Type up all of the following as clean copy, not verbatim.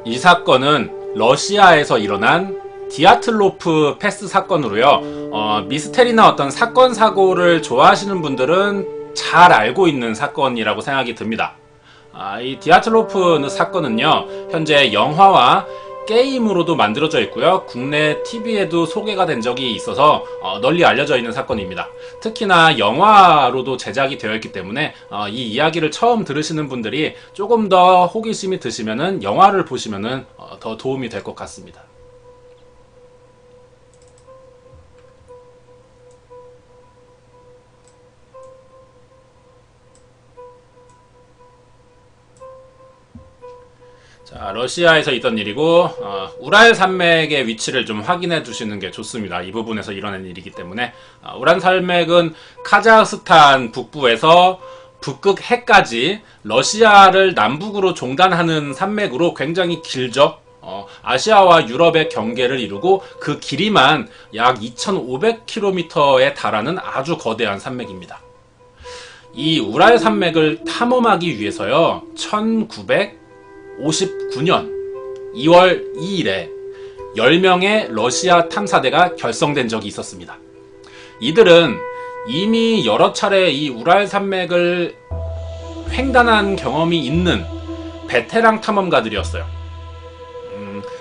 이 사건은 러시아에서 일어난 디아틀로프 패스 사건으로요. 미스테리나 어떤 사건 사고를 좋아하시는 분들은 잘 알고 있는 사건이라고 생각이 듭니다. 이 디아틀로프 사건은요, 현재 영화와 게임으로도 만들어져 있고요. 국내 TV에도 소개가 된 적이 있어서 널리 알려져 있는 사건입니다. 특히나 영화로도 제작이 되어 있기 때문에 이 이야기를 처음 들으시는 분들이 조금 더 호기심이 드시면은 영화를 보시면은 더 도움이 될 것 같습니다. 자, 러시아에서 있던 일이고 우랄 산맥의 위치를 좀 확인해 두시는 게 좋습니다. 이 부분에서 일어난 일이기 때문에 우랄 산맥은 카자흐스탄 북부에서 북극 해까지 러시아를 남북으로 종단하는 산맥으로 굉장히 길죠. 아시아와 유럽의 경계를 이루고 그 길이만 약 2,500km에 달하는 아주 거대한 산맥입니다. 이 우랄 산맥을 탐험하기 위해서요, 1959년 2월 2일에 10명의 러시아 탐사대가 결성된 적이 있었습니다. 이들은 이미 여러 차례 이 우랄 산맥을 횡단한 경험이 있는 베테랑 탐험가들이었어요.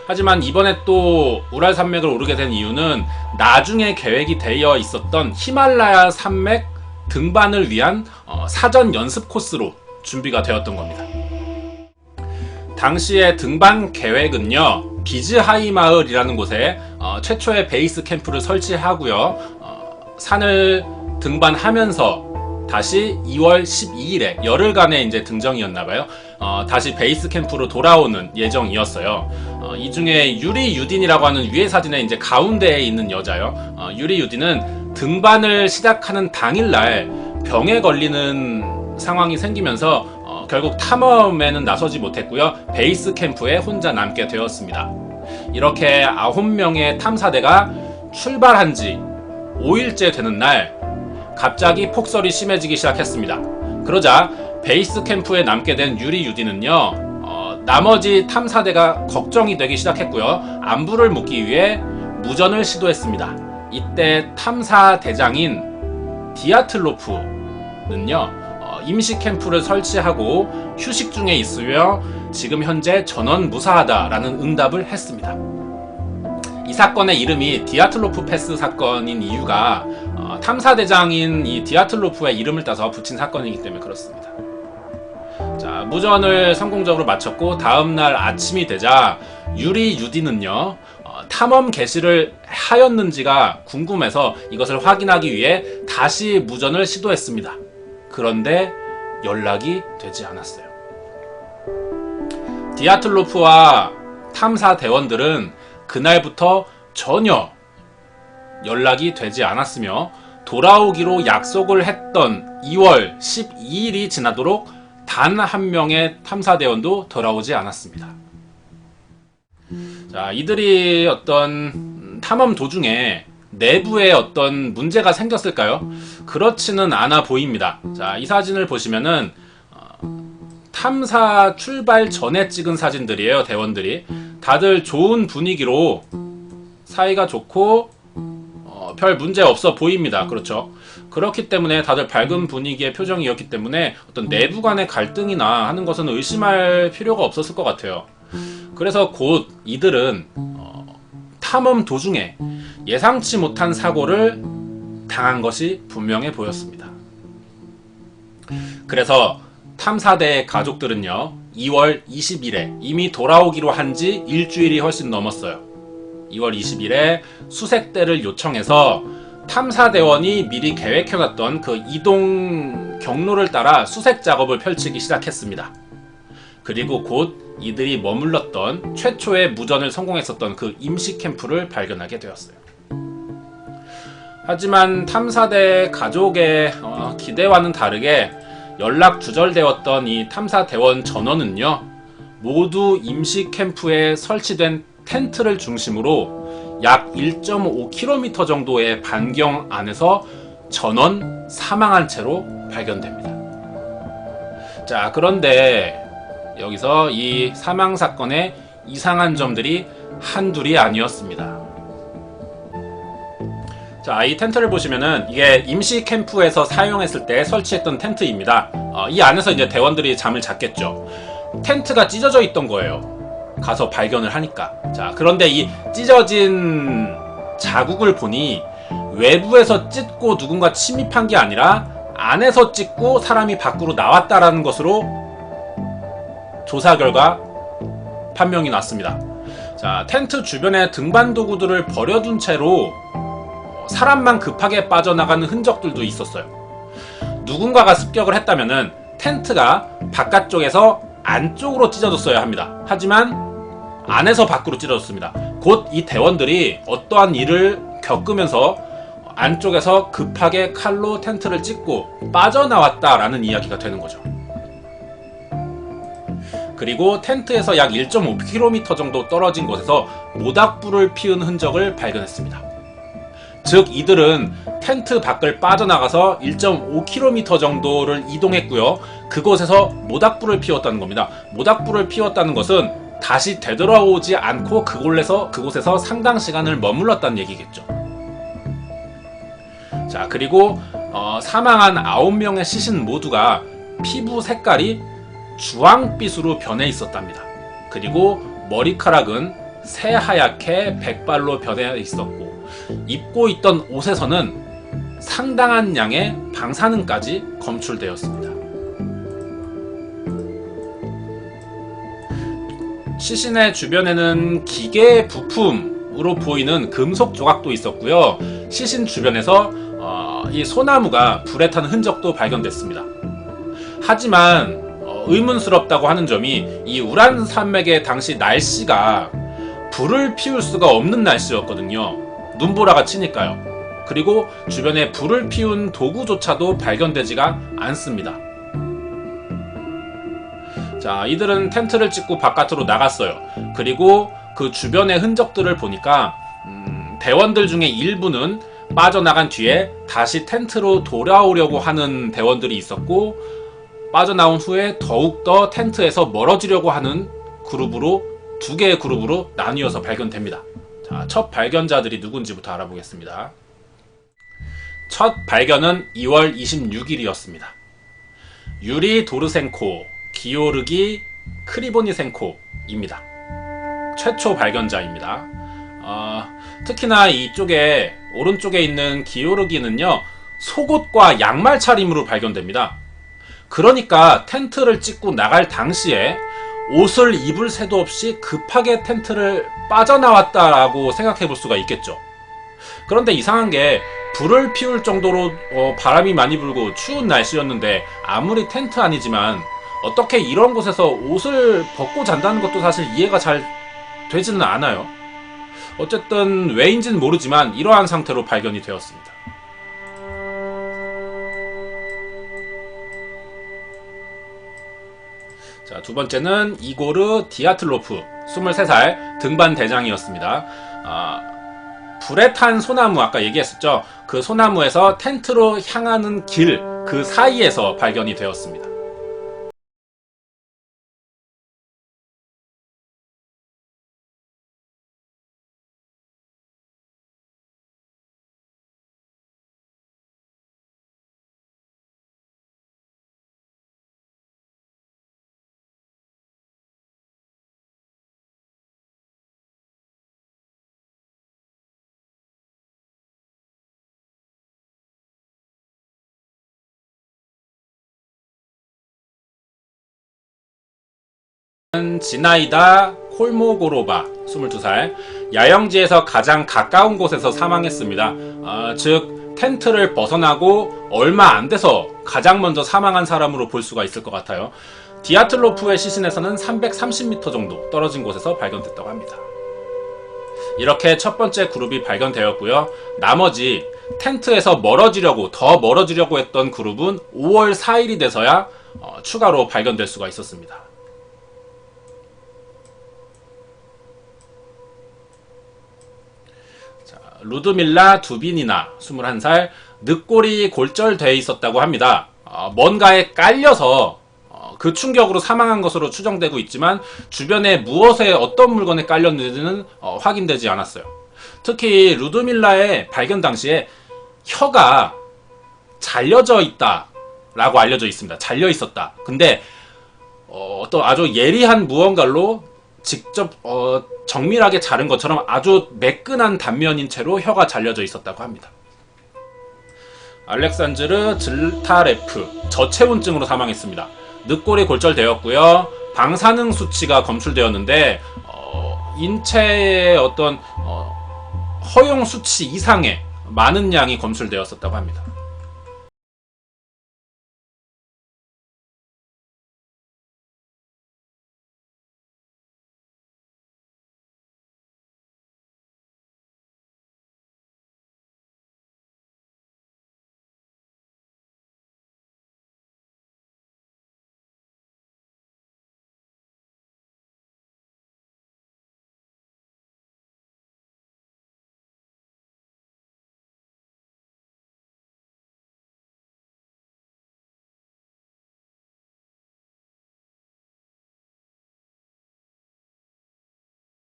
하지만 이번에 또 우랄 산맥을 오르게 된 이유는 나중에 계획이 되어 있었던 히말라야 산맥 등반을 위한 사전 연습 코스로 준비가 되었던 겁니다. 당시의 등반 계획은요, 비즈하이 마을이라는 곳에 최초의 베이스 캠프를 설치하고요, 산을 등반하면서 다시 2월 12일에 열흘간의 이제 등정이었나봐요. 다시 베이스 캠프로 돌아오는 예정이었어요. 이 중에 유리 유딘이라고 하는 위의 사진에 이제 가운데에 있는 여자요. 유리 유딘은 등반을 시작하는 당일날 병에 걸리는 상황이 생기면서 결국 탐험에는 나서지 못했고요. 베이스 캠프에 혼자 남게 되었습니다. 이렇게 9명의 탐사대가 출발한 지 5일째 되는 날, 갑자기 폭설이 심해지기 시작했습니다. 그러자 베이스 캠프에 남게 된 유리 유디는요, 나머지 탐사대가 걱정이 되기 시작했고요. 안부를 묻기 위해 무전을 시도했습니다. 이때 탐사대장인 디아틀로프는요, 임시 캠프를 설치하고 휴식 중에 있으며 지금 현재 전원 무사하다라는 응답을 했습니다. 이 사건의 이름이 디아틀로프 패스 사건인 이유가 탐사대장인 이 디아틀로프의 이름을 따서 붙인 사건이기 때문에 그렇습니다. 자, 무전을 성공적으로 마쳤고 다음날 아침이 되자 유리 유디는요, 탐험 개시를 하였는지가 궁금해서 이것을 확인하기 위해 다시 무전을 시도했습니다. 그런데 연락이 되지 않았어요. 디아틀로프와 탐사대원들은 그날부터 전혀 연락이 되지 않았으며 돌아오기로 약속을 했던 2월 12일이 지나도록 단 한 명의 탐사대원도 돌아오지 않았습니다. 자, 이들이 어떤 탐험 도중에 내부에 어떤 문제가 생겼을까요? 그렇지는 않아 보입니다. 자, 이 사진을 보시면은 탐사 출발 전에 찍은 사진들이에요. 대원들이 다들 좋은 분위기로 사이가 좋고 별 문제 없어 보입니다. 그렇죠? 그렇기 때문에 다들 밝은 분위기의 표정이었기 때문에 어떤 내부 간의 갈등이나 하는 것은 의심할 필요가 없었을 것 같아요. 그래서 곧 이들은 탐험 도중에 예상치 못한 사고를 당한 것이 분명해 보였습니다. 그래서 탐사대의 가족들은요, 2월 20일에 이미 돌아오기로 한 지 일주일이 훨씬 넘었어요. 2월 20일에 수색대를 요청해서 탐사대원이 미리 계획해놨던 그 이동 경로를 따라 수색 작업을 펼치기 시작했습니다. 그리고 곧 이들이 머물렀던 최초의 무전을 성공했었던 그 임시 캠프를 발견하게 되었어요. 하지만 탐사대 가족의 기대와는 다르게 연락 두절되었던 이 탐사대원 전원은요, 모두 임시 캠프에 설치된 텐트를 중심으로 약 1.5km 정도의 반경 안에서 전원 사망한 채로 발견됩니다. 자, 그런데 여기서 이 사망 사건의 이상한 점들이 한둘이 아니었습니다. 자, 이 텐트를 보시면은 이게 임시 캠프에서 사용했을 때 설치했던 텐트입니다. 이 안에서 이제 대원들이 잠을 잤겠죠. 텐트가 찢어져 있던 거예요. 가서 발견을 하니까. 자, 그런데 이 찢어진 자국을 보니 외부에서 찢고 누군가 침입한 게 아니라 안에서 찢고 사람이 밖으로 나왔다라는 것으로 조사 결과 판명이 났습니다. 자, 텐트 주변에 등반 도구들을 버려둔 채로 사람만 급하게 빠져나가는 흔적들도 있었어요. 누군가가 습격을 했다면은 텐트가 바깥쪽에서 안쪽으로 찢어졌어야 합니다. 하지만 안에서 밖으로 찢어졌습니다. 곧 이 대원들이 어떠한 일을 겪으면서 안쪽에서 급하게 칼로 텐트를 찢고 빠져나왔다라는 이야기가 되는 거죠. 그리고 텐트에서 약 1.5km 정도 떨어진 곳에서 모닥불을 피운 흔적을 발견했습니다. 즉 이들은 텐트 밖을 빠져나가서 1.5km 정도를 이동했고요. 그곳에서 모닥불을 피웠다는 겁니다. 모닥불을 피웠다는 것은 다시 되돌아오지 않고 그곳에서 상당 시간을 머물렀다는 얘기겠죠. 자, 그리고 사망한 9명의 시신 모두가 피부 색깔이 주황빛으로 변해 있었답니다. 그리고 머리카락은 새하얗게 백발로 변해 있었고 입고 있던 옷에서는 상당한 양의 방사능까지 검출되었습니다. 시신의 주변에는 기계 부품으로 보이는 금속 조각도 있었고요. 시신 주변에서 이 소나무가 불에 탄 흔적도 발견됐습니다. 하지만 의문스럽다고 하는 점이 이 우란 산맥의 당시 날씨가 불을 피울 수가 없는 날씨였거든요. 눈보라가 치니까요. 그리고 주변에 불을 피운 도구조차도 발견되지가 않습니다. 자, 이들은 텐트를 찢고 바깥으로 나갔어요. 그리고 그 주변의 흔적들을 보니까 대원들 중에 일부는 빠져나간 뒤에 다시 텐트로 돌아오려고 하는 대원들이 있었고, 빠져나온 후에 더욱더 텐트에서 멀어지려고 하는 그룹으로, 두 개의 그룹으로 나뉘어서 발견됩니다. 자, 첫 발견자들이 누군지부터 알아보겠습니다. 첫 발견은 2월 26일이었습니다. 유리 도르센코, 기오르기 크리보니센코입니다. 최초 발견자입니다. 특히나 이쪽에 오른쪽에 있는 기오르기는요, 속옷과 양말 차림으로 발견됩니다. 그러니까 텐트를 찢고 나갈 당시에 옷을 입을 새도 없이 급하게 텐트를 빠져나왔다라고 생각해 볼 수가 있겠죠. 그런데 이상한 게 불을 피울 정도로 바람이 많이 불고 추운 날씨였는데 아무리 텐트 아니지만 어떻게 이런 곳에서 옷을 벗고 잔다는 것도 사실 이해가 잘 되지는 않아요. 어쨌든 왜인지는 모르지만 이러한 상태로 발견이 되었습니다. 자, 두 번째는 이고르 디아틀로프, 23살 등반 대장이었습니다. 불에 탄 소나무, 아까 얘기했었죠. 그 소나무에서 텐트로 향하는 길, 그 사이에서 발견이 되었습니다. 지나이다 콜모고로바, 22살, 야영지에서 가장 가까운 곳에서 사망했습니다. 즉 텐트를 벗어나고 얼마 안 돼서 가장 먼저 사망한 사람으로 볼 수가 있을 것 같아요. 디아틀로프의 시신에서는 330m 정도 떨어진 곳에서 발견됐다고 합니다. 이렇게 첫 번째 그룹이 발견되었고요. 나머지 텐트에서 더 멀어지려고 했던 그룹은 5월 4일이 돼서야 추가로 발견될 수가 있었습니다. 루드밀라 두비니나, 21살, 늑골이 골절되어 있었다고 합니다. 뭔가에 깔려서 그 충격으로 사망한 것으로 추정되고 있지만 주변에 무엇에 어떤 물건에 깔렸는지는 확인되지 않았어요. 특히 루드밀라의 발견 당시에 혀가 잘려져 있다라고 알려져 있습니다. 잘려 있었다. 근데 어떤 아주 예리한 무언가로 직접 정밀하게 자른 것처럼 아주 매끈한 단면인 채로 혀가 잘려져 있었다고 합니다. 알렉산드르 질타레프 저체온증으로 사망했습니다. 늑골이 골절되었고요. 방사능 수치가 검출되었는데 인체의 어떤 허용 수치 이상의 많은 양이 검출되었었다고 합니다.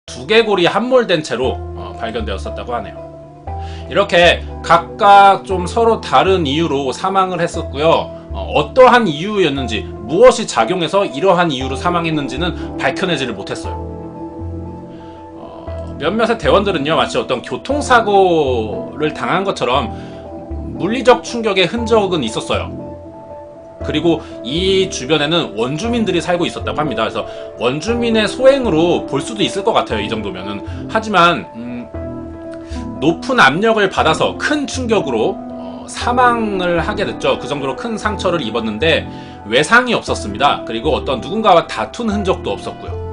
두개골이 함몰된 채로 발견되었었다고 하네요. 이렇게 각각 좀 서로 다른 이유로 사망을 했었고요. 어떠한 이유였는지, 무엇이 작용해서 이러한 이유로 사망했는지는 밝혀내지를 못했어요. 몇몇의 대원들은요, 마치 어떤 교통사고를 당한 것처럼 물리적 충격의 흔적은 있었어요. 그리고 이 주변에는 원주민들이 살고 있었다고 합니다. 그래서 원주민의 소행으로 볼 수도 있을 것 같아요, 이 정도면은. 하지만 높은 압력을 받아서 큰 충격으로 사망을 하게 됐죠. 그 정도로 큰 상처를 입었는데 외상이 없었습니다. 그리고 어떤 누군가와 다툰 흔적도 없었고요.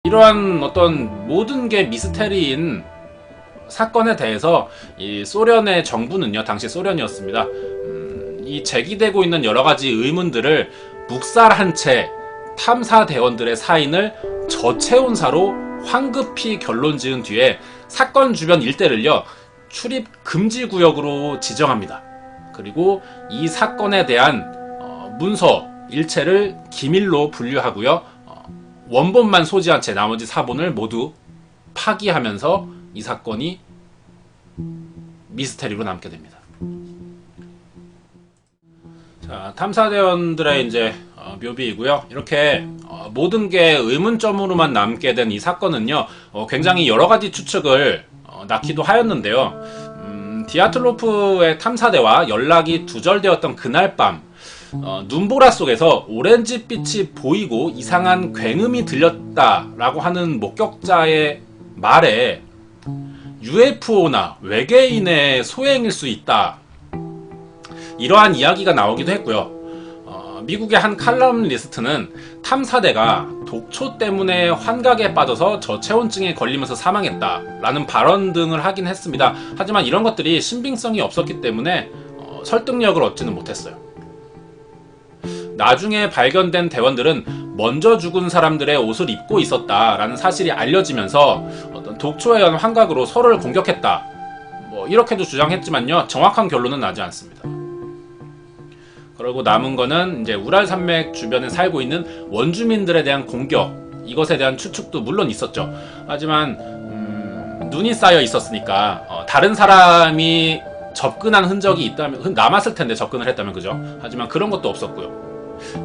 이러한 어떤 모든 게 미스테리인 사건에 대해서 이 소련의 정부는요, 당시 소련이었습니다. 이 제기되고 있는 여러 가지 의문들을 묵살한 채 탐사대원들의 사인을 저체온사로 황급히 결론 지은 뒤에 사건 주변 일대를요, 출입 금지 구역으로 지정합니다. 그리고 이 사건에 대한 문서 일체를 기밀로 분류하고요. 원본만 소지한 채 나머지 사본을 모두 파기하면서 이 사건이 미스테리로 남게 됩니다. 자, 탐사대원들의 이제 묘비이고요. 이렇게 모든 게 의문점으로만 남게 된 이 사건은요, 굉장히 여러 가지 추측을 낳기도 하였는데요. 디아틀로프의 탐사대와 연락이 두절되었던 그날 밤, 눈보라 속에서 오렌지빛이 보이고 이상한 굉음이 들렸다라고 하는 목격자의 말에 UFO나 외계인의 소행일 수 있다, 이러한 이야기가 나오기도 했고요. 미국의 한 칼럼니스트는 탐사대가 독초 때문에 환각에 빠져서 저체온증에 걸리면서 사망했다라는 발언 등을 하긴 했습니다. 하지만 이런 것들이 신빙성이 없었기 때문에 설득력을 얻지는 못했어요. 나중에 발견된 대원들은 먼저 죽은 사람들의 옷을 입고 있었다라는 사실이 알려지면서 어떤 독초에 의한 환각으로 서로를 공격했다, 이렇게도 주장했지만요, 정확한 결론은 나지 않습니다. 그리고 남은 거는 이제 우랄 산맥 주변에 살고 있는 원주민들에 대한 공격, 이것에 대한 추측도 물론 있었죠. 하지만 눈이 쌓여 있었으니까 다른 사람이 접근한 흔적이 있다면 남았을 텐데, 접근을 했다면, 그죠? 하지만 그런 것도 없었고요.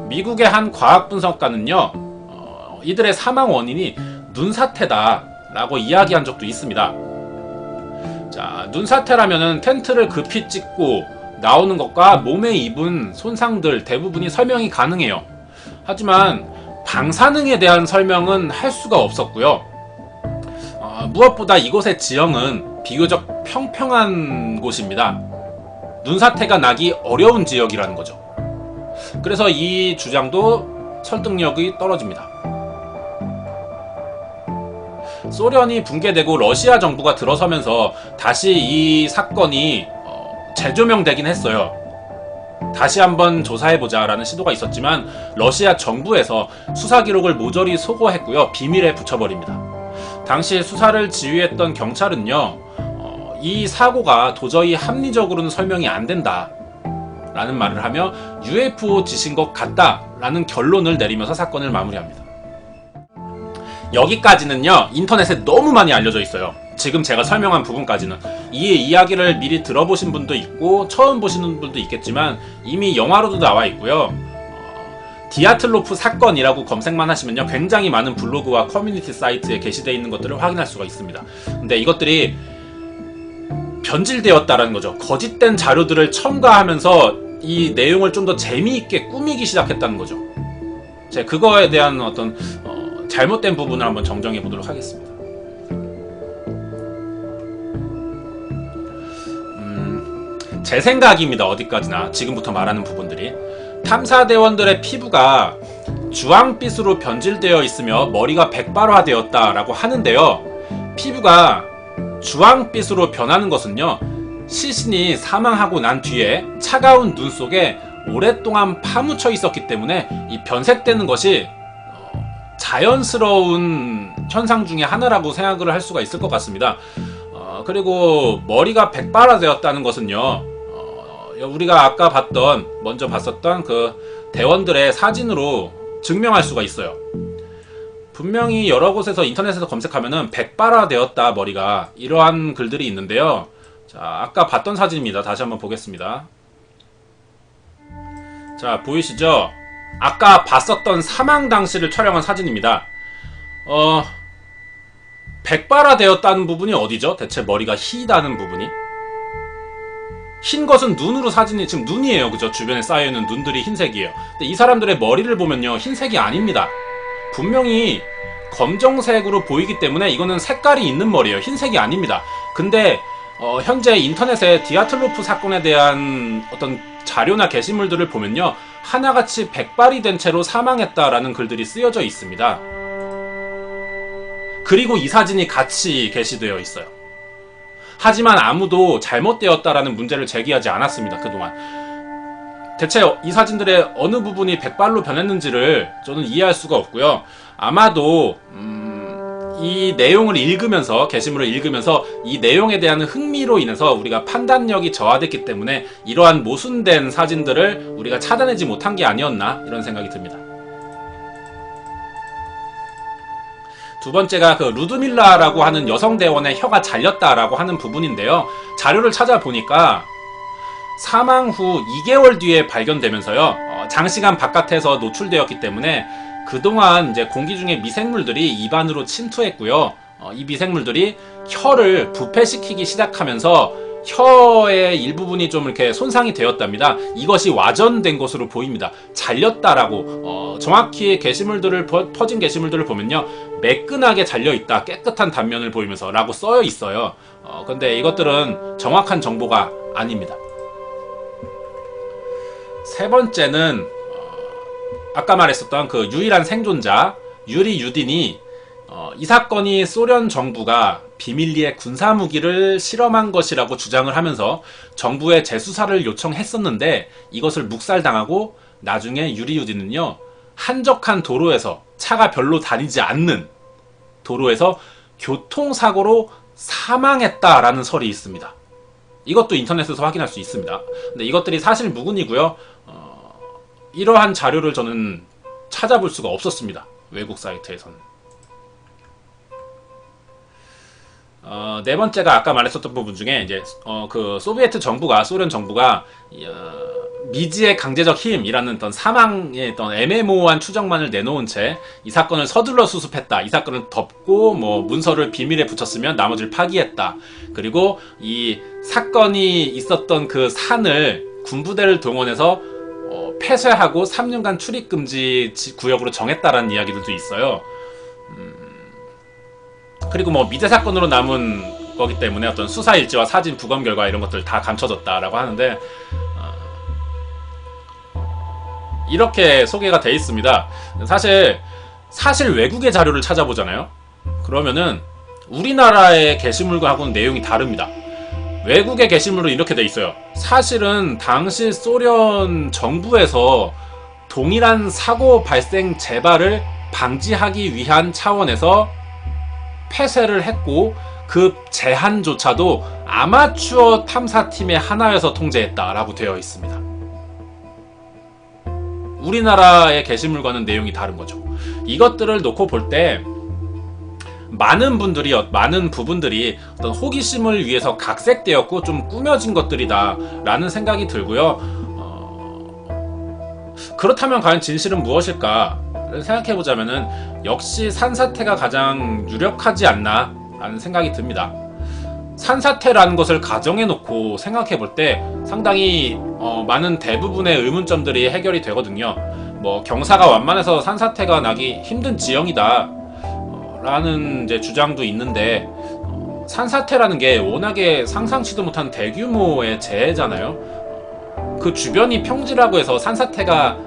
미국의 한 과학 분석가는요, 이들의 사망 원인이 눈사태다라고 이야기한 적도 있습니다. 자, 눈사태라면은 텐트를 급히 찍고 나오는 것과 몸에 입은 손상들 대부분이 설명이 가능해요. 하지만 방사능에 대한 설명은 할 수가 없었고요. 무엇보다 이곳의 지형은 비교적 평평한 곳입니다. 눈사태가 나기 어려운 지역이라는 거죠. 그래서 이 주장도 설득력이 떨어집니다. 소련이 붕괴되고 러시아 정부가 들어서면서 다시 이 사건이 재조명되긴 했어요. 다시 한번 조사해보자라는 시도가 있었지만 러시아 정부에서 수사 기록을 모조리 소거했고요. 비밀에 붙여버립니다. 당시 수사를 지휘했던 경찰은요, 이 사고가 도저히 합리적으로는 설명이 안 된다 라는 말을 하며 UFO 짓인 것 같다 라는 결론을 내리면서 사건을 마무리합니다. 여기까지는요, 인터넷에 너무 많이 알려져 있어요. 지금 제가 설명한 부분까지는. 이 이야기를 미리 들어보신 분도 있고 처음 보시는 분도 있겠지만 이미 영화로도 나와 있고요. 디아틀로프 사건이라고 검색만 하시면요, 굉장히 많은 블로그와 커뮤니티 사이트에 게시되어 있는 것들을 확인할 수가 있습니다. 근데 이것들이 변질되었다라는 거죠. 거짓된 자료들을 첨가하면서 이 내용을 좀 더 재미있게 꾸미기 시작했다는 거죠. 제가 그거에 대한 어떤 잘못된 부분을 한번 정정해 보도록 하겠습니다. 제 생각입니다. 어디까지나 지금부터 말하는 부분들이 탐사대원들의 피부가 주황빛으로 변질되어 있으며 머리가 백발화되었다라고 하는데요. 피부가 주황빛으로 변하는 것은요, 시신이 사망하고 난 뒤에 차가운 눈 속에 오랫동안 파묻혀 있었기 때문에 이 변색되는 것이 자연스러운 현상 중에 하나라고 생각을 할 수가 있을 것 같습니다. 그리고 머리가 백발화되었다는 것은요, 우리가 아까 먼저 봤었던 그 대원들의 사진으로 증명할 수가 있어요. 분명히 여러 곳에서 인터넷에서 검색하면은 백발화되었다 머리가, 이러한 글들이 있는데요. 자, 아까 봤던 사진입니다. 다시 한번 보겠습니다. 자, 보이시죠? 아까 봤었던 사망 당시를 촬영한 사진입니다. 백발화되었다는 부분이 어디죠? 대체 머리가 희다는 부분이? 흰 것은 눈으로 사진이, 지금 눈이에요. 그죠? 주변에 쌓여있는 눈들이 흰색이에요. 근데 이 사람들의 머리를 보면요, 흰색이 아닙니다. 분명히 검정색으로 보이기 때문에 이거는 색깔이 있는 머리예요. 흰색이 아닙니다. 근데 현재 인터넷에 디아틀로프 사건에 대한 어떤 자료나 게시물들을 보면요, 하나같이 백발이 된 채로 사망했다라는 글들이 쓰여져 있습니다. 그리고 이 사진이 같이 게시되어 있어요. 하지만 아무도 잘못되었다라는 문제를 제기하지 않았습니다. 그동안. 대체 이 사진들의 어느 부분이 백발로 변했는지를 저는 이해할 수가 없고요. 아마도 이 내용을 읽으면서, 게시물을 읽으면서 이 내용에 대한 흥미로 인해서 우리가 판단력이 저하됐기 때문에 이러한 모순된 사진들을 우리가 차단하지 못한 게 아니었나, 이런 생각이 듭니다. 두 번째가 그 루드밀라라고 하는 여성 대원의 혀가 잘렸다라고 하는 부분인데요. 자료를 찾아보니까 사망 후 2개월 뒤에 발견되면서요, 장시간 바깥에서 노출되었기 때문에 그동안 이제 공기 중에 미생물들이 입안으로 침투했고요. 이 미생물들이 혀를 부패시키기 시작하면서 혀의 일부분이 좀 이렇게 손상이 되었답니다. 이것이 와전된 것으로 보입니다. 잘렸다라고, 정확히 게시물들을, 퍼진 게시물들을 보면요, 매끈하게 잘려있다, 깨끗한 단면을 보이면서 라고 써여 있어요. 근데 이것들은 정확한 정보가 아닙니다. 세 번째는 아까 말했었던 그 유일한 생존자 유리 유딘이 이 사건이 소련 정부가 비밀리에 군사무기를 실험한 것이라고 주장을 하면서 정부에 재수사를 요청했었는데 이것을 묵살당하고 나중에 유리 유딘은요, 한적한 도로에서, 차가 별로 다니지 않는 도로에서 교통사고로 사망했다라는 설이 있습니다. 이것도 인터넷에서 확인할 수 있습니다. 근데 이것들이 사실 무근이고요. 이러한 자료를 저는 찾아볼 수가 없었습니다. 외국 사이트에서는. 네 번째가 아까 말했었던 부분 중에 이제 그 소비에트 정부가, 소련 정부가 미지의 강제적 힘이라는 어떤 사망의 어떤 애매모호한 추정만을 내놓은 채 이 사건을 서둘러 수습했다. 이 사건을 덮고 뭐 문서를 비밀에 붙였으면 나머지를 파기했다. 그리고 이 사건이 있었던 그 산을 군부대를 동원해서 폐쇄하고 3년간 출입금지 구역으로 정했다라는 이야기들도 있어요. 그리고 뭐 미제 사건으로 남은 거기 때문에 어떤 수사 일지와 사진 부검 결과 이런 것들 다 감춰졌다라고 하는데, 이렇게 소개가 돼 있습니다. 사실 외국의 자료를 찾아보잖아요. 그러면은 우리나라의 게시물하고는 내용이 다릅니다. 외국의 게시물은 이렇게 돼 있어요. 사실은 당시 소련 정부에서 동일한 사고 발생 재발을 방지하기 위한 차원에서 폐쇄를 했고, 그 제한조차도 아마추어 탐사팀의 하나여서 통제했다라고 되어 있습니다. 우리나라의 게시물과는 내용이 다른 거죠. 이것들을 놓고 볼 때 많은 부분들이 어떤 호기심을 위해서 각색되었고 좀 꾸며진 것들이다 라는 생각이 들고요. 그렇다면 과연 진실은 무엇일까를 생각해보자면은 역시 산사태가 가장 유력하지 않나 라는 생각이 듭니다. 산사태라는 것을 가정해놓고 생각해볼 때 상당히 많은 대부분의 의문점들이 해결이 되거든요. 뭐 경사가 완만해서 산사태가 나기 힘든 지형이다 라는 이제 주장도 있는데, 산사태라는 게 워낙에 상상치도 못한 대규모의 재해잖아요. 그 주변이 평지라고 해서 산사태가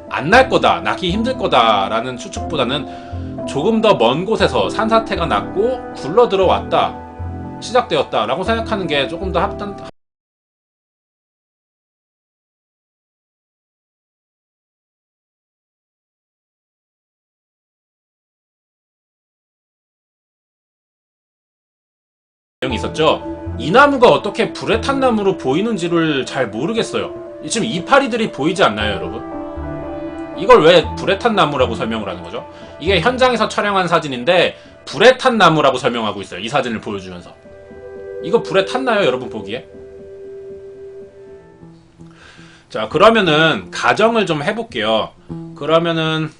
안 날 거다, 나기 힘들 거다 라는 추측보다는 조금 더 먼 곳에서 산사태가 났고 굴러 들어왔다, 시작되었다 라고 생각하는 게 조금 더 합당. 내용이 있었죠. 이 나무가 어떻게 불에 탄 나무로 보이는지를 잘 모르겠어요. 지금 이파리들이 보이지 않나요, 여러분? 이걸 왜 불에 탄 나무라고 설명을 하는 거죠? 이게 현장에서 촬영한 사진인데 불에 탄 나무라고 설명하고 있어요. 이 사진을 보여주면서. 이거 불에 탔나요, 여러분 보기에? 자, 그러면은 가정을 좀 해볼게요. 그러면은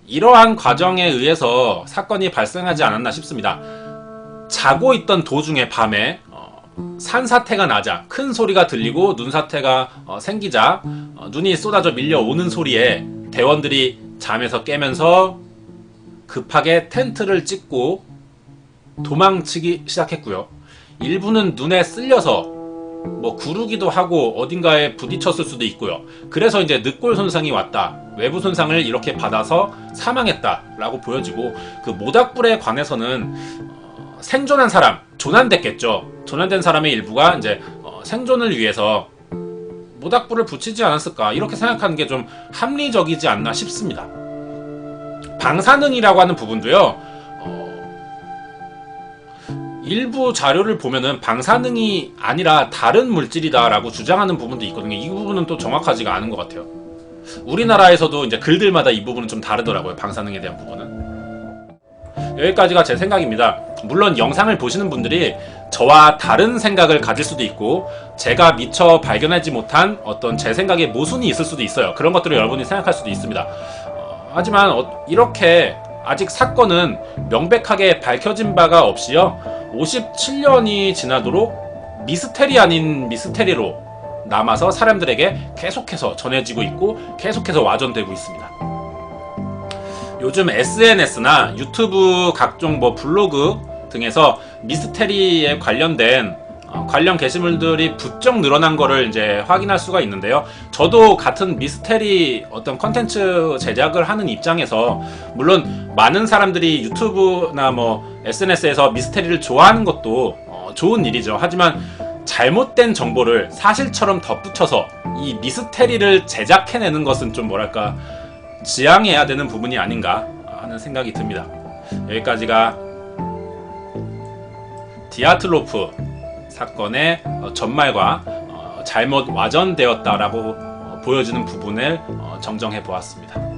이러한 과정에 의해서 사건이 발생하지 않았나 싶습니다. 자고 있던 도중에 밤에 산사태가 나자, 큰 소리가 들리고 눈사태가 생기자 눈이 쏟아져 밀려오는 소리에 대원들이 잠에서 깨면서 급하게 텐트를 찍고 도망치기 시작했고요. 일부는 눈에 쓸려서 뭐 구르기도 하고 어딘가에 부딪혔을 수도 있고요. 그래서 이제 늑골 손상이 왔다, 외부 손상을 이렇게 받아서 사망했다라고 보여지고, 그 모닥불에 관해서는 생존한 사람, 조난됐겠죠. 조난된 사람의 일부가 이제 생존을 위해서 모닥불을 붙이지 않았을까, 이렇게 생각하는 게 좀 합리적이지 않나 싶습니다. 방사능이라고 하는 부분도요, 일부 자료를 보면은 방사능이 아니라 다른 물질이다라고 주장하는 부분도 있거든요. 이 부분은 또 정확하지가 않은 것 같아요. 우리나라에서도 이제 글들마다 이 부분은 좀 다르더라고요. 방사능에 대한 부분은. 여기까지가 제 생각입니다. 물론 영상을 보시는 분들이 저와 다른 생각을 가질 수도 있고, 제가 미처 발견하지 못한 어떤 제 생각의 모순이 있을 수도 있어요. 그런 것들을 여러분이 생각할 수도 있습니다. 하지만 이렇게 아직 사건은 명백하게 밝혀진 바가 없이요, 57년이 지나도록 미스테리 아닌 미스테리로 남아서 사람들에게 계속해서 전해지고 있고 계속해서 와전되고 있습니다. 요즘 SNS나 유튜브 각종 블로그 등에서 미스테리에 관련된 관련 게시물들이 부쩍 늘어난 거를 이제 확인할 수가 있는데요. 저도 같은 미스테리 어떤 컨텐츠 제작을 하는 입장에서, 물론 많은 사람들이 유튜브나 SNS에서 미스테리를 좋아하는 것도 좋은 일이죠. 하지만 잘못된 정보를 사실처럼 덧붙여서 이 미스테리를 제작해내는 것은 좀 뭐랄까, 지양해야 되는 부분이 아닌가 하는 생각이 듭니다. 여기까지가 디아틀로프 사건의 전말과 잘못 와전되었다라고 보여지는 부분을 정정해 보았습니다.